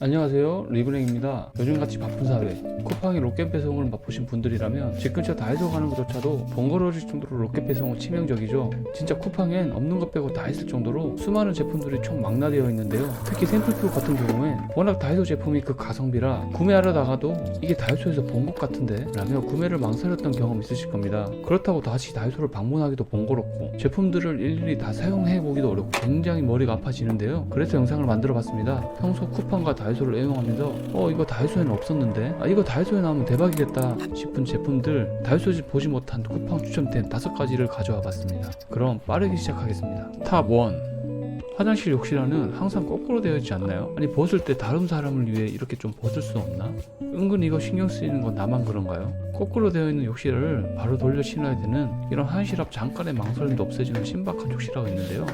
안녕하세요, 리브랭입니다. 요즘같이 바쁜 사회, 쿠팡이 로켓 배송을 맛보신 분들이라면 집 근처 다이소 가는 것조차도 번거로워질 정도로 로켓 배송은 치명적이죠. 진짜 쿠팡엔 없는 것 빼고 다 있을 정도로 수많은 제품들이 총 망라되어 있는데요. 특히 샘플표 같은 경우엔 워낙 다이소 제품이 가성비라 구매하러 나가도 이게 다이소에서 본 것 같은데 라며 구매를 망설였던 경험 있으실 겁니다. 그렇다고 다시 다이소를 방문하기도 번거롭고 제품들을 일일이 다 사용해보기도 어렵고 굉장히 머리가 아파지는데요. 그래서 영상을 만들어 봤습니다. 평소 쿠팡과 다이소를 애용하면서 이거 다이소에는 없었는데 이거 다이소에 나오면 대박이겠다 싶은 제품들, 다이소에서 보지 못한 쿠팡 추천템 5가지를 가져와 봤습니다. 그럼 빠르게 시작하겠습니다. 탑 1. 화장실 욕실안은 항상 거꾸로 되어 있지 않나요? 아니 벗을 때 다른 사람을 위해 이렇게 좀 벗을 수 없나? 은근 이거 신경 쓰이는 건 나만 그런가요? 거꾸로 되어 있는 욕실을 바로 돌려 신어야 되는 이런 화장실 앞 잠깐의 망설임도 없애주는 신박한 욕실화가 있는데요.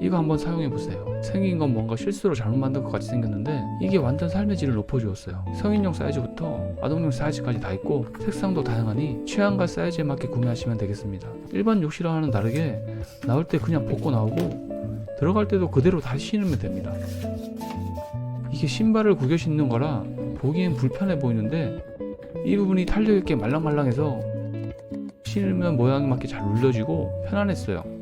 이거 한번 사용해보세요. 생긴 건 뭔가 실수로 잘못 만든 것 같이 생겼는데 이게 완전 삶의 질을 높여주었어요. 성인용 사이즈부터 아동용 사이즈까지 다 있고 색상도 다양하니 취향과 사이즈에 맞게 구매하시면 되겠습니다. 일반 욕실화와는 다르게 나올 때 그냥 벗고 나오고 들어갈 때도 그대로 다시 신으면 됩니다. 이게 신발을 구겨 신는 거라 보기엔 불편해 보이는데 이 부분이 탄력있게 말랑말랑해서 신으면 모양에 맞게 잘 눌려지고 편안했어요.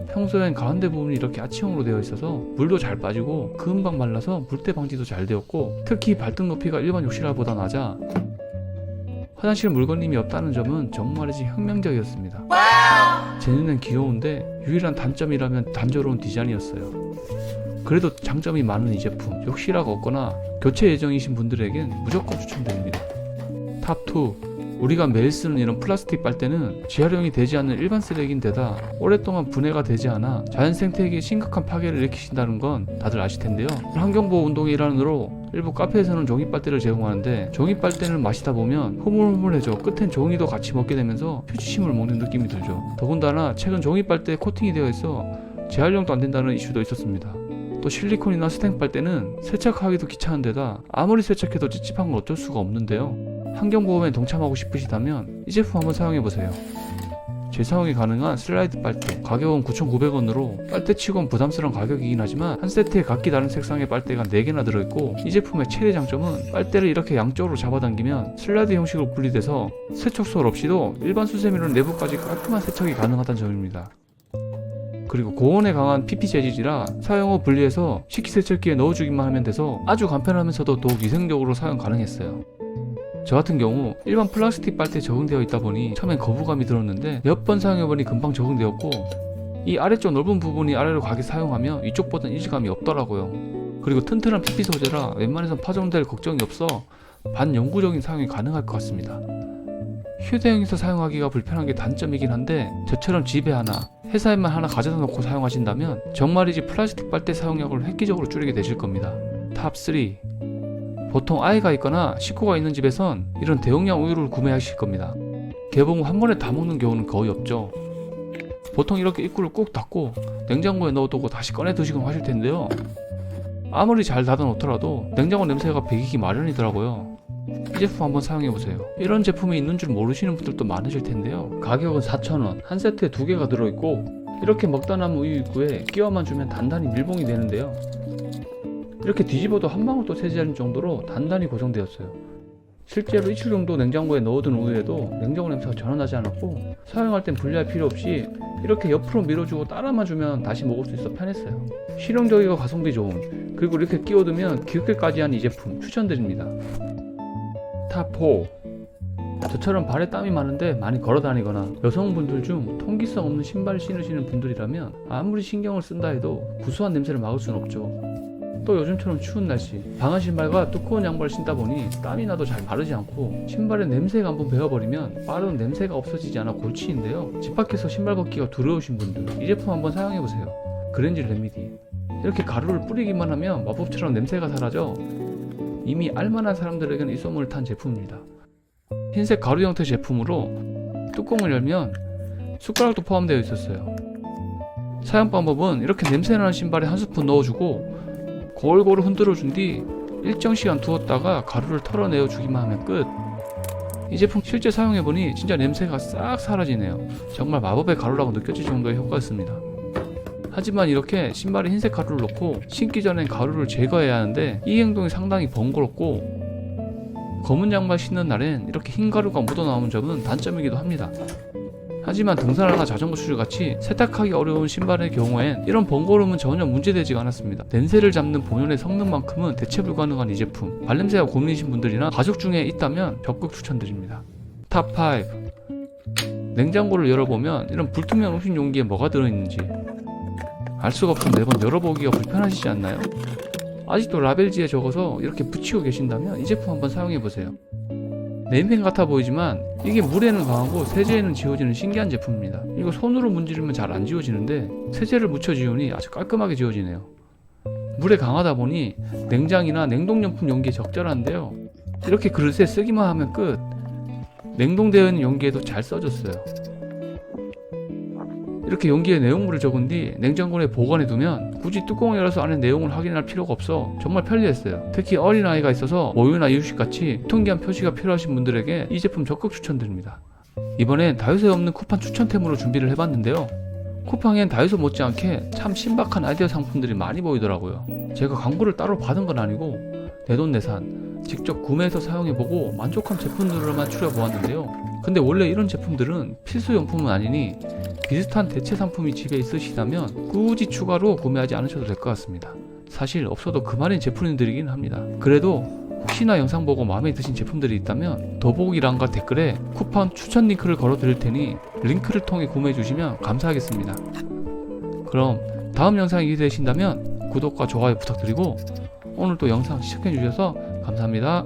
평소엔 가운데 부분이 이렇게 아치형으로 되어 있어서 물도 잘 빠지고 금방 말라서 물때 방지도 잘 되었고, 특히 발등 높이가 일반 욕실화보다 낮아 화장실 물걸림이 없다는 점은 정말이지 혁명적이었습니다. 제 눈엔 귀여운데 유일한 단점이라면 단조로운 디자인이었어요. 그래도 장점이 많은 이 제품, 욕실화가 없거나 교체 예정이신 분들에겐 무조건 추천드립니다. 탑 2. 우리가 매일 쓰는 이런 플라스틱 빨대는 재활용이 되지 않는 일반 쓰레기인데다 오랫동안 분해가 되지 않아 자연 생태계에 심각한 파괴를 일으키신다는 건 다들 아실 텐데요. 환경보호 운동의 일환으로 일부 카페에서는 종이 빨대를 제공하는데 종이 빨대를 마시다 보면 흐물흐물해져 끝엔 종이도 같이 먹게 되면서 표지침을 먹는 느낌이 들죠. 더군다나 최근 종이 빨대에 코팅이 되어 있어 재활용도 안 된다는 이슈도 있었습니다. 또 실리콘이나 스텐 빨대는 세척하기도 귀찮은 데다 아무리 세척해도 찝찝한 건 어쩔 수가 없는데요. 환경보험에 동참하고 싶으시다면 이 제품 한번 사용해보세요. 재사용이 가능한 슬라이드 빨대, 가격은 9,900원으로 빨대치곤 부담스러운 가격이긴 하지만 한 세트에 각기 다른 색상의 빨대가 4개나 들어있고, 이 제품의 최대 장점은 빨대를 이렇게 양쪽으로 잡아당기면 슬라이드 형식으로 분리돼서 세척솔 없이도 일반 수세미로 내부까지 깔끔한 세척이 가능하다는 점입니다. 그리고 고온에 강한 PP 재질이라 사용 후 분리해서 식기세척기에 넣어주기만 하면 돼서 아주 간편하면서도 더욱 위생적으로 사용 가능했어요. 저 같은 경우 일반 플라스틱 빨대에 적응되어 있다 보니 처음엔 거부감이 들었는데 몇 번 사용해보니 금방 적응되었고, 이 아래쪽 넓은 부분이 아래로 가게 사용하면 위쪽보다는 이질감이 없더라고요. 그리고 튼튼한 PP 소재라 웬만해선 파손될 걱정이 없어 반영구적인 사용이 가능할 것 같습니다. 휴대용에서 사용하기가 불편한 게 단점이긴 한데 저처럼 집에 하나, 회사에만 하나 가져다 놓고 사용하신다면 정말이지 플라스틱 빨대 사용량을 획기적으로 줄이게 되실 겁니다. 탑 3. 보통 아이가 있거나 식구가 있는 집에선 이런 대용량 우유를 구매하실 겁니다. 개봉 후 한 번에 다 먹는 경우는 거의 없죠. 보통 이렇게 입구를 꾹 닫고 냉장고에 넣어두고 다시 꺼내 드시곤 하실 텐데요. 아무리 잘 닫아 놓더라도 냉장고 냄새가 배기기 마련이더라고요. 이 제품 한번 사용해보세요. 이런 제품이 있는 줄 모르시는 분들도 많으실 텐데요. 가격은 4,000원, 한 세트에 2개가 들어있고 이렇게 먹다 남은 우유 입구에 끼워만 주면 단단히 밀봉이 되는데요. 이렇게 뒤집어도 한 방울도 새지 않을 정도로 단단히 고정되었어요. 실제로 이틀 정도 냉장고에 넣어둔 우유에도 냉장고 냄새가 전혀 나지 않았고, 사용할 땐 분리할 필요 없이 이렇게 옆으로 밀어주고 따라만 주면 다시 먹을 수 있어 편했어요. 실용적이고 가성비 좋은, 그리고 이렇게 끼워두면 기웃기까지 한 이 제품 추천드립니다. 탑 4. 저처럼 발에 땀이 많은데 많이 걸어다니거나 여성분들 중 통기성 없는 신발을 신으시는 분들이라면 아무리 신경을 쓴다 해도 구수한 냄새를 막을 수는 없죠. 또 요즘처럼 추운 날씨, 방한 신발과 두꺼운 양발을 신다 보니 땀이 나도 잘 마르지 않고 신발에 냄새가 한번 배어버리면 빠른 냄새가 없어지지 않아 골치인데요. 집 밖에서 신발 벗기가 두려우신 분들 이 제품 한번 사용해보세요. 그랜질 레미디. 이렇게 가루를 뿌리기만 하면 마법처럼 냄새가 사라져 이미 알만한 사람들에게는 이 소문을 탄 제품입니다. 흰색 가루 형태 제품으로 뚜껑을 열면 숟가락도 포함되어 있었어요. 사용 방법은 이렇게 냄새나는 신발에 한 스푼 넣어주고 골고루 흔들어준 뒤 일정 시간 두었다가 가루를 털어내어 주기만 하면 끝. 이 제품 실제 사용해보니 진짜 냄새가 싹 사라지네요. 정말 마법의 가루라고 느껴질 정도의 효과였습니다. 하지만 이렇게 신발에 흰색 가루를 넣고 신기 전엔 가루를 제거해야 하는데 이 행동이 상당히 번거롭고 검은 양말 신는 날엔 이렇게 흰 가루가 묻어나오는 점은 단점이기도 합니다. 하지만 등산화나 자전거 슈즈 같이 세탁하기 어려운 신발의 경우엔 이런 번거로움은 전혀 문제되지가 않았습니다. 냄새를 잡는 본연의 성능만큼은 대체 불가능한 이 제품, 발냄새가 고민이신 분들이나 가족 중에 있다면 적극 추천드립니다. 탑5. 냉장고를 열어보면 이런 불투명 음식 용기에 뭐가 들어있는지 알 수가 없어 매번 열어보기가 불편하시지 않나요? 아직도 라벨지에 적어서 이렇게 붙이고 계신다면 이 제품 한번 사용해보세요. 네임펜 같아 보이지만 이게 물에는 강하고 세제에는 지워지는 신기한 제품입니다. 이거 손으로 문지르면 잘 안 지워지는데 세제를 묻혀 지우니 아주 깔끔하게 지워지네요. 물에 강하다 보니 냉장이나 냉동용품 용기에 적절한데요. 이렇게 그릇에 쓰기만 하면 끝. 냉동되어 있는 용기에도 잘 써졌어요. 이렇게 용기에 내용물을 적은 뒤 냉장고에 보관해 두면 굳이 뚜껑을 열어서 안에 내용을 확인할 필요가 없어 정말 편리했어요. 특히 어린아이가 있어서 모유나 이유식같이 유통기한 표시가 필요하신 분들에게 이 제품 적극 추천드립니다. 이번엔 다이소에 없는 쿠팡 추천템으로 준비를 해봤는데요. 쿠팡엔 다이소 못지않게 참 신박한 아이디어 상품들이 많이 보이더라고요. 제가 광고를 따로 받은 건 아니고 내돈내산 직접 구매해서 사용해보고 만족한 제품들로만 추려보았는데요. 근데 원래 이런 제품들은 필수용품은 아니니 비슷한 대체 상품이 집에 있으시다면 굳이 추가로 구매하지 않으셔도 될 것 같습니다. 사실 없어도 그만인 제품들이긴 합니다. 그래도 혹시나 영상 보고 마음에 드신 제품들이 있다면 더보기란과 댓글에 쿠팡 추천 링크를 걸어 드릴 테니 링크를 통해 구매해 주시면 감사하겠습니다. 그럼 다음 영상이 기대되신다면 구독과 좋아요 부탁드리고 오늘도 영상 시청해 주셔서 감사합니다.